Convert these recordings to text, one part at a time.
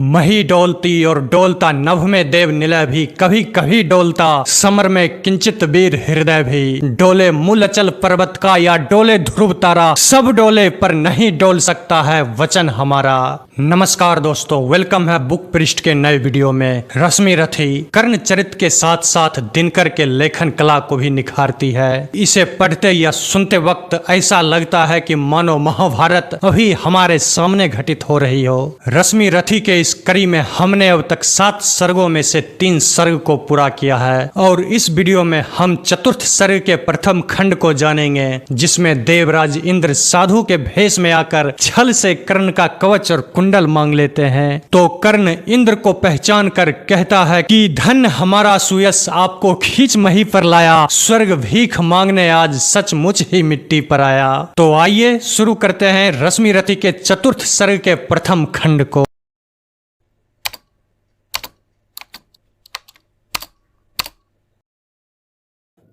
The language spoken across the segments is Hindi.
मही डोलती और डोलता नभ में देव निलय भी, कभी कभी डोलता समर में किंचित वीर हृदय भी। डोले मूल अचल पर्वत का या डोले ध्रुव तारा, सब डोले पर नहीं डोल सकता है वचन हमारा। नमस्कार दोस्तों, वेलकम है बुक पृष्ठ के नए वीडियो में। रश्मि रथी कर्ण चरित्र के साथ साथ दिनकर के लेखन कला को भी निखारती है। इसे पढ़ते या सुनते वक्त ऐसा लगता है कि मानो महाभारत अभी हमारे सामने घटित हो रही हो। रश्मि रथी के इस कड़ी में हमने अब तक 7 सर्गों में से 3 सर्ग को पूरा किया है और इस वीडियो में हम चतुर्थ सर्ग के प्रथम खंड को जानेंगे, जिसमें देवराज इंद्र साधु के भेष में आकर छल से कर्ण का कवच और कुंडल मांग लेते हैं। तो कर्ण इंद्र को पहचान कर कहता है कि धन हमारा सुयश आपको खींच मही पर लाया, स्वर्ग भीख मांगने आज सचमुच ही मिट्टी पर आया। तो आइए शुरू करते हैं रश्मि रथी के चतुर्थ सर्ग के प्रथम खंड को।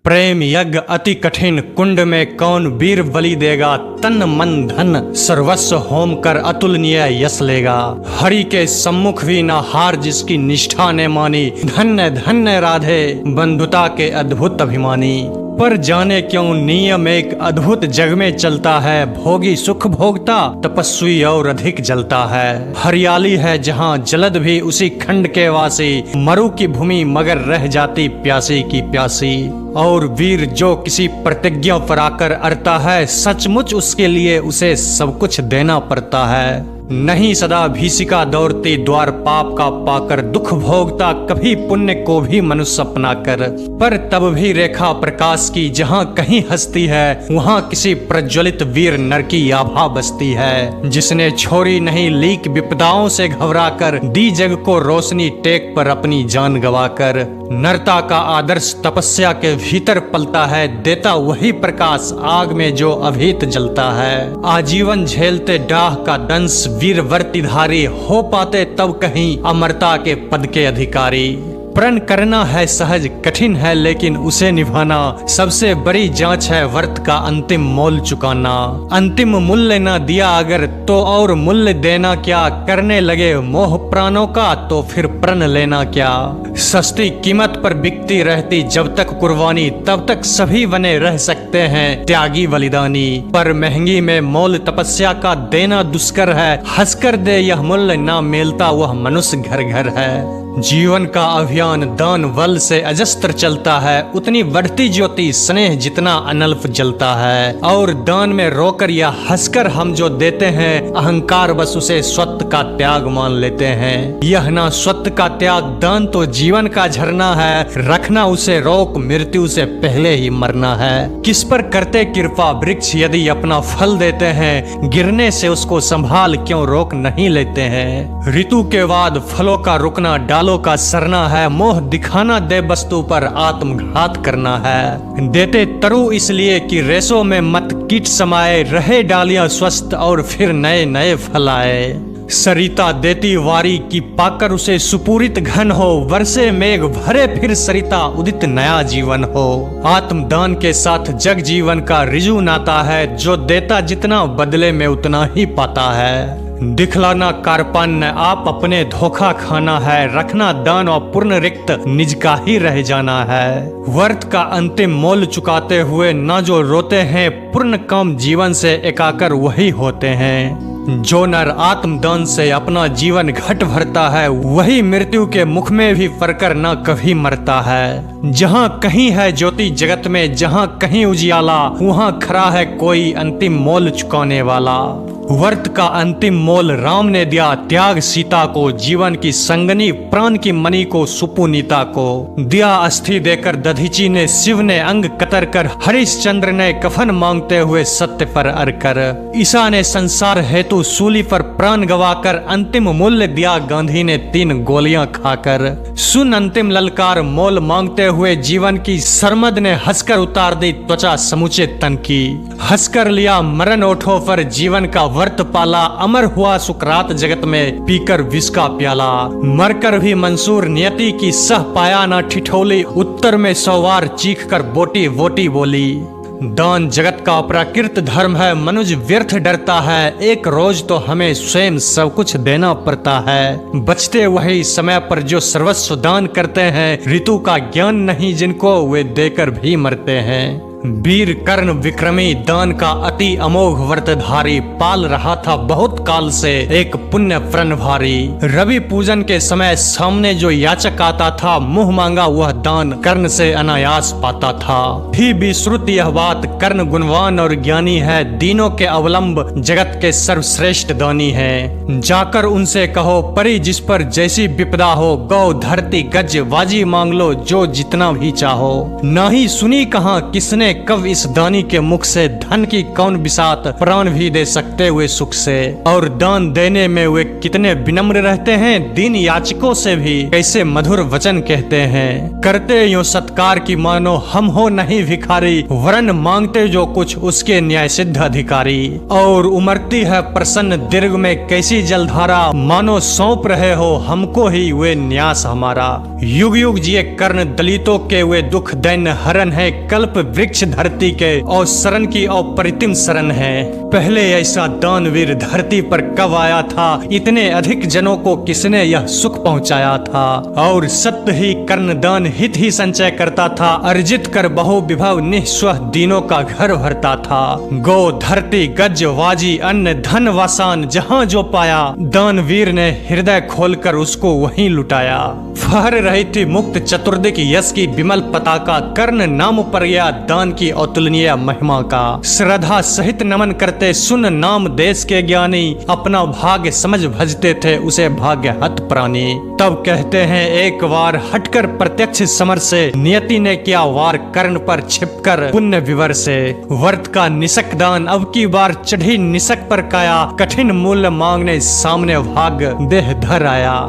प्रेम यज्ञ अति कठिन, कुंड में कौन वीर बलि देगा, तन मन धन सर्वस्व होम कर अतुलनीय यश लेगा। हरि के सम्मुख भी न हार जिसकी निष्ठा ने मानी, धन्य धन्य राधे बंधुता के अद्भुत अभिमानी। पर जाने क्यों नियम एक अद्भुत जग में चलता है, भोगी सुख भोगता तपस्वी और अधिक जलता है। हरियाली है जहाँ जलद भी उसी खंड के वासी, मरु की भूमि मगर रह जाती प्यासी की प्यासी। और वीर जो किसी प्रतिज्ञा पर आकर अड़ता है, सचमुच उसके लिए उसे सब कुछ देना पड़ता है। नहीं सदा भीषिका दौड़ती द्वार पाप का पाकर, दुख भोगता कभी पुण्य को भी मनुष्य अपना कर। पर तब भी रेखा प्रकाश की जहाँ कहीं हस्ती है, वहाँ किसी प्रज्वलित वीर नर की आभा बसती है। जिसने छोड़ी नहीं लीक विपदाओं से घबरा कर, दी जग को रोशनी टेक पर अपनी जान गवाकर। नरता का आदर्श तपस्या के भीतर पलता है, देता वही प्रकाश आग में जो अभीत जलता है। आजीवन झेलते डाह का दंश वीर वर्तिधारी, हो पाते तब कहीं अमरता के पद के अधिकारी। प्रण करना है सहज कठिन है, लेकिन उसे निभाना सबसे बड़ी जांच है, व्रत का अंतिम मोल चुकाना। अंतिम मूल्य न दिया अगर तो और मूल्य देना क्या, करने लगे मोह प्राणों का तो फिर प्रण लेना क्या। सस्ती कीमत पर बिकती रहती जब तक कुर्बानी, तब तक सभी बने रह सकते हैं त्यागी बलिदानी। पर महंगी में मोल तपस्या का देना दुष्कर है, हंसकर दे यह मूल्य ना मिलता वह मनुष्य घर घर है। जीवन का अभियान दान बल से अजस्त्र चलता है, उतनी बढ़ती ज्योति स्नेह जितना अनल्प जलता है। और दान में रोकर या हंसकर हम जो देते हैं, अहंकार बस उसे स्वत्व का त्याग मान लेते हैं। यह ना स्वत्व का त्याग दान तो जीवन का झरना है, रखना उसे रोक मृत्यु से पहले ही मरना है। किस पर करते कृपा वृक्ष यदि अपना फल देते हैं, गिरने से उसको संभाल क्यों रोक नहीं लेते हैं। ऋतु के बाद फलों का रुकना डालों का सरना है, मोह दिखाना दे वस्तु पर आत्मघात करना है। देते तरु इसलिए कि रेशों में मत कीट समाये, रहे डालियां स्वस्थ और फिर नए नए फल आए। सरिता देती वारी की पाकर उसे सुपूरित घन हो, वर्षे मेघ भरे फिर सरिता उदित नया जीवन हो। आत्मदान के साथ जग जीवन का रिजु नाता है, जो देता जितना बदले में उतना ही पाता है। दिखलाना कार्पण्य आप अपने धोखा खाना है, रखना दान और पूर्ण रिक्त निज का ही रह जाना है। वर्त का अंतिम मोल चुकाते हुए ना जो रोते हैं, पूर्ण काम जीवन से एकाकर वही होते हैं। जो नर आत्मदान से अपना जीवन घट भरता है, वही मृत्यु के मुख में भी पड़कर न कभी मरता है। जहाँ कहीं है ज्योति जगत में, जहाँ कहीं उजियाला, वहाँ खड़ा है कोई अंतिम मोल चुकाने वाला। वर्त का अंतिम मोल राम ने दिया त्याग सीता को, जीवन की संगनी प्राण की मणि को सुपुनीता को दिया अस्थि देकर दधीची ने, शिव ने अंग कतर कर, हरिश्चंद्र ने कफन मांगते हुए सत्य पर अरकर, ईसा ने संसार हेतु सूली पर प्राण गवाकर, अंतिम मूल्य दिया गांधी ने 3 गोलियां खाकर। सुन अंतिम ललकार मोल मांगते हुए जीवन की, सरमद ने हंसकर उतार दी त्वचा समूचे तन की। हंसकर लिया मरण ओठों पर जीवन का वर्त पाला, अमर हुआ सुकरात जगत में पीकर विष का प्याला। मरकर भी मंसूर नियति की सह पाया ना ठिठोली, उत्तर में 100 बार चीख कर बोटी बोटी बोली। दान जगत का प्राकृत धर्म है, मनुष्य व्यर्थ डरता है, एक रोज तो हमें स्वयं सब कुछ देना पड़ता है। बचते वही समय पर जो सर्वस्व दान करते हैं, ऋतु का ज्ञान नहीं जिनको वे देकर भी मरते हैं। वीर कर्ण विक्रमी दान का अति अमोघ व्रतधारी, पाल रहा था बहुत काल से एक पुण्य प्रण भारी। रवि पूजन के समय सामने जो याचक आता था, मुंह मांगा वह दान कर्ण से अनायास पाता था। ही भी श्रुति यह बात, कर्ण गुणवान और ज्ञानी है, दीनों के अवलंब जगत के सर्वश्रेष्ठ दानी है। जाकर उनसे कहो परी जिस पर जैसी विपदा हो, गौ धरती गज वाजी मांग लो जो जितना भी चाहो। ना ही सुनी कहाँ किसने कब इस दानी के मुख से, धन की कौन बिसात प्राण भी दे सकते हुए सुख से। और दान देने में वे कितने विनम्र रहते हैं, दीन याचकों से भी कैसे मधुर वचन कहते हैं। करते यो सत्कार की मानो हम हो नहीं भिखारी, वरन मांगते जो कुछ उसके न्याय सिद्ध अधिकारी। और उमरती है प्रसन्न दीर्घ में कैसी जलधारा, मानो सौंप रहे हो हमको ही वे न्यास हमारा। युग युग जिए कर्ण दलितों के वे दुख दैन्य हरण है, कल्प वृक्ष धरती के और शरण की अपरितिम शरण है। पहले ऐसा दानवीर धरती पर कब आया था, इतने अधिक जनों को किसने यह सुख पहुंचाया था। और सत्य ही कर्ण दान हित ही संचय करता था, अर्जित कर बहु विभव निस्व दीनों का घर भरता था। गो धरती गज वाजी अन्न धन वासान जहाँ जो पाया, दानवीर ने हृदय खोलकर उसको वहीं लुटाया। फहर रही थी मुक्त चतुर्दिक यश की विमल पताका, कर्ण नाम पर गया दान की अतुलनीय महिमा का। श्रद्धा सहित नमन करते सुन नाम देश के ज्ञानी, अपना भाग्य समझ भजते थे उसे भाग्य हत प्राणी। तब कहते हैं एक बार हटकर प्रत्यक्ष समर से, नियति ने किया वार कर्ण पर छिपकर पुण्य विवर से। वर्त का निशक दान अब की बार चढ़ी निशक पर काया, कठिन मूल्य मांगने सामने भाग्य देह धर आया।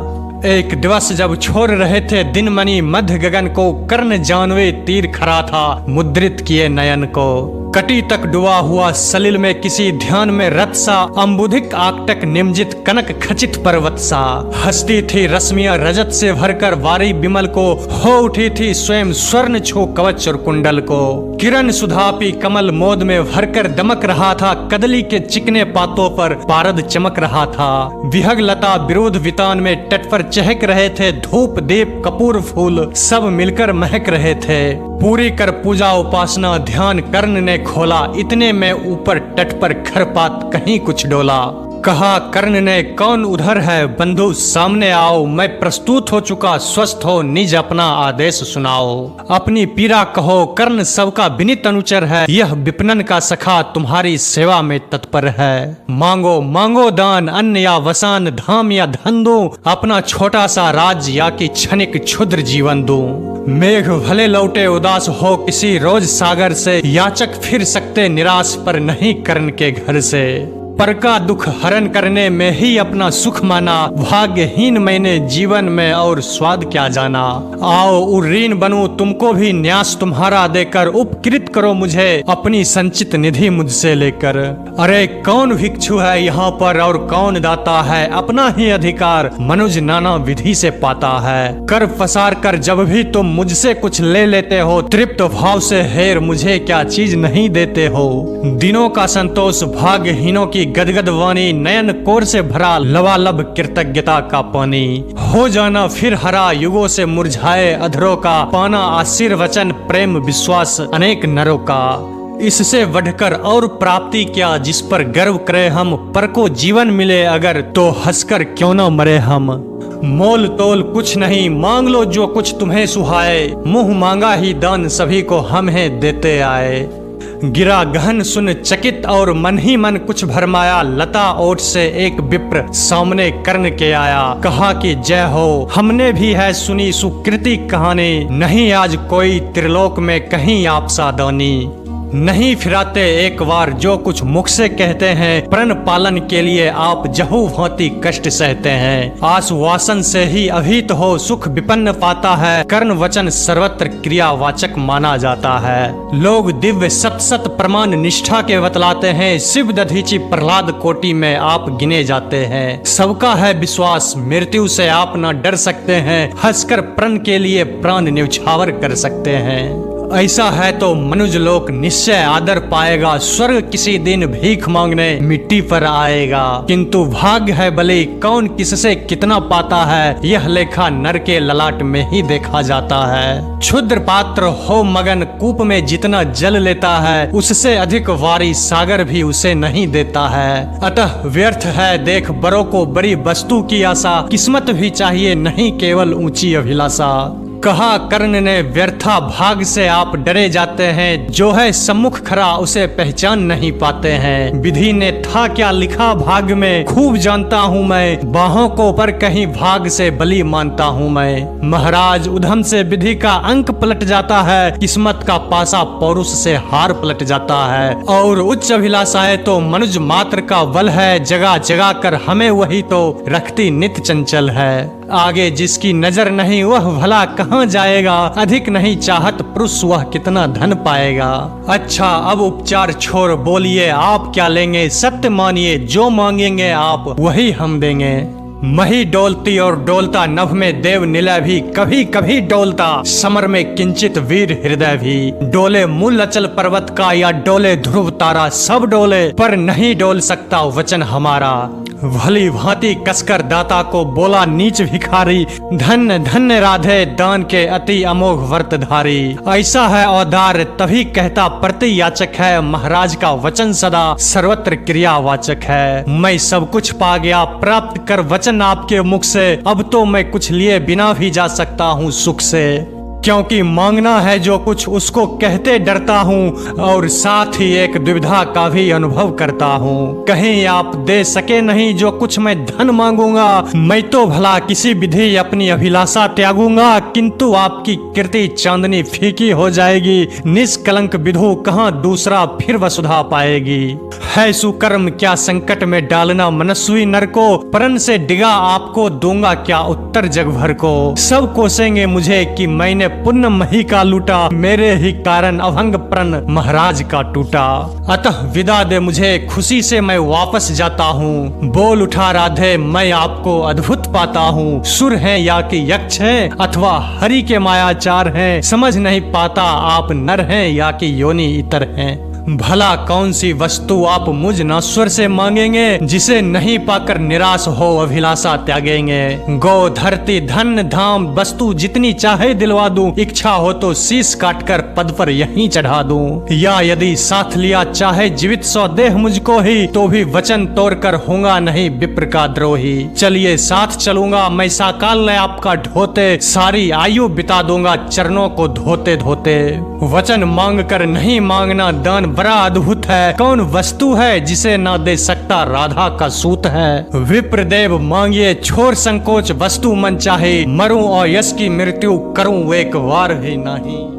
एक दिवस जब छोड़ रहे थे दिन मणि मध्य गगन को, कर्ण जानवे तीर खरा था मुद्रित किए नयन को। कटी तक डुबा हुआ सलिल में किसी ध्यान में रत सा, अम्बुधिक आकटक निमजित कनक खचित पर्वत सा। हंसती थी रश्मियां रजत से भरकर वारी बिमल को, हो उठी थी स्वयं स्वर्ण छो कवच और कुंडल को। किरण सुधापी कमल मोद में भरकर दमक रहा था, कदली के चिकने पातों पर पारद चमक रहा था। विहग लता विरोध वितान में तट पर चहक रहे थे, धूप दीप कपूर फूल सब मिलकर महक रहे थे। पूरी कर पूजा उपासना ध्यान कर्ण ने खोला, इतने में ऊपर तट पर खरपात कहीं कुछ डोला। कहा कर्ण ने कौन उधर है बंधु सामने आओ, मैं प्रस्तुत हो चुका स्वस्थ हो निज अपना आदेश सुनाओ। अपनी पीड़ा कहो कर्ण सबका विनीत अनुचर है, यह विपणन का सखा तुम्हारी सेवा में तत्पर है। मांगो मांगो दान अन्न या वसान, धाम या धन दो, अपना छोटा सा राज्य या कि क्षणिक क्षुद्र जीवन दो। मेघ भले लौटे उदास हो किसी रोज सागर से, याचक फिर सकते निराश पर नहीं कर्ण के घर से। पर का दुख हरण करने में ही अपना सुख माना, भाग्यहीन मैंने जीवन में और स्वाद क्या जाना। आओ उर्रीन बनूं तुमको भी न्यास तुम्हारा देकर, उपकृत करो मुझे अपनी संचित निधि मुझसे लेकर। अरे कौन भिक्षु है यहाँ पर और कौन दाता है, अपना ही अधिकार मनुज नाना विधि से पाता है। कर पसार कर जब भी तुम मुझसे कुछ ले लेते हो, तृप्त भाव से हेर मुझे क्या चीज नहीं देते हो। दिनों का संतोष भाग्यहीनों की गदगद वाणी, नयन कोर से भरा लबालब कृतज्ञता का पानी। हो जाना फिर हरा युगों से मुरझाए अधरों का, पाना आशीर्वचन प्रेम विश्वास अनेक नरों का। इससे बढ़कर और प्राप्ति क्या जिस पर गर्व करे हम, पर को जीवन मिले अगर तो हंसकर क्यों न मरे हम। मोल तोल कुछ नहीं मांग लो जो कुछ तुम्हें सुहाए, मुंह मांगा ही दान सभी को हम हैं देते आए। गिरा गहन सुन चकित और मन ही मन कुछ भरमाया, लता ओट से एक विप्र सामने कर्ण के आया। कहा कि जय हो हमने भी है सुनी सुकृति कहानी, नहीं आज कोई त्रिलोक में कहीं आप सादानी। नहीं फिराते एक बार जो कुछ मुख से कहते हैं, प्रण पालन के लिए आप जहू भांति कष्ट सहते हैं। आस वासन से ही अभीत हो सुख विपन्न पाता है, कर्ण वचन सर्वत्र क्रियावाचक माना जाता है। लोग दिव्य सत सत प्रमाण निष्ठा के बतलाते हैं, शिव दधीची प्रहलाद कोटि में आप गिने जाते हैं। सबका है विश्वास मृत्यु से आप न डर सकते हैं, हंसकर प्रण के लिए प्राण न्यौछावर कर सकते हैं। ऐसा है तो मनुष्य लोक निश्चय आदर पाएगा, स्वर्ग किसी दिन भीख मांगने मिट्टी पर आएगा। किंतु भाग्य है बलि, कौन किससे कितना पाता है, यह लेखा नर के ललाट में ही देखा जाता है। क्षुद्र पात्र हो मगन, कूप में जितना जल लेता है, उससे अधिक वारी सागर भी उसे नहीं देता है। अतः व्यर्थ है देख बड़ों को बड़ी वस्तु की आशा, किस्मत भी चाहिए नहीं केवल ऊंची अभिलाषा। कहा कर्ण ने व्यर्था भाग से आप डरे जाते हैं, जो है सम्मुख खरा उसे पहचान नहीं पाते हैं। विधि ने था क्या लिखा भाग में, खूब जानता हूँ मैं, बाहों को पर कहीं भाग से बलि मानता हूँ मैं। महाराज उधम से विधि का अंक पलट जाता है, किस्मत का पासा पौरुष से हार पलट जाता है। और उच्च अभिलाषाएं तो मनुष्य मात्र का बल है, जगा जगा कर हमें वही तो रखती नित चंचल है। आगे जिसकी नजर नहीं वह भला कहाँ जाएगा, अधिक नहीं चाहत पुरुष वह कितना धन पाएगा। अच्छा अब उपचार छोड़ बोलिए आप क्या लेंगे, सत्य मानिए जो मांगेंगे आप वही हम देंगे। मही डोलती और डोलता नभ में देव निलय भी, कभी कभी डोलता समर में किंचित वीर हृदय भी। डोले मूल अचल पर्वत का या डोले ध्रुव तारा, सब डोले पर नहीं डोल सकता वचन हमारा। भली भांति कसकर दाता को बोला नीच भिखारी, धन्य धन्य राधे दान के अति अमोघ व्रतधारी। ऐसा है औदार तभी कहता प्रति याचक है, महाराज का वचन सदा सर्वत्र क्रियावाचक है। मैं सब कुछ पा गया प्राप्त कर वचन आपके मुख से, अब तो मैं कुछ लिए बिना भी जा सकता हूँ सुख से। क्योंकि मांगना है जो कुछ उसको कहते डरता हूँ, और साथ ही एक दुविधा का भी अनुभव करता हूँ। कहीं आप दे सके नहीं जो कुछ मैं धन मांगूंगा, मैं तो भला किसी विधि अपनी अभिलाषा त्यागूंगा, किंतु आपकी कीर्ति चांदनी फीकी हो जाएगी। निष्कलंक विधु कहाँ दूसरा फिर वसुधा पाएगी। है सुकर्म क्या संकट में डालना मनस्वी नर को, परन से डिगा आपको दूंगा क्या उत्तर जग भर को। सब कोसेंगे मुझे कि मैंने पुण्य मही का लूटा, मेरे ही कारण अभंग प्रण महाराज का टूटा। अतः विदा दे मुझे खुशी से मैं वापस जाता हूँ। बोल उठा राधे मैं आपको अद्भुत पाता हूँ। सुर हैं या कि यक्ष हैं अथवा हरि के मायाचार हैं, समझ नहीं पाता आप नर हैं या कि योनि इतर हैं। भला कौन सी वस्तु आप मुझ नश्वर से मांगेंगे, जिसे नहीं पाकर निराश हो अभिलाषा त्यागेंगे। गौ धरती धन धाम वस्तु जितनी चाहे दिलवा दूं, इच्छा हो तो शीश काटकर पद पर यहीं चढ़ा दूं। या यदि साथ लिया चाहे जीवित सौ देह मुझको ही, तो भी वचन तोड़कर होगा नहीं विप्र का द्रोही। चलिए साथ चलूंगा मैं साकाल ने आपका ढोते, सारी आयु बिता दूंगा चरणों को धोते धोते। वचन मांग कर नहीं मांगना दान बड़ा अद्भुत है, कौन वस्तु है जिसे ना दे सकता राधा का सूत है। विप्रदेव मांगिए छोड़ संकोच वस्तु मन चाहे, मरूं और यश की मृत्यु करूं एक बार ही नहीं।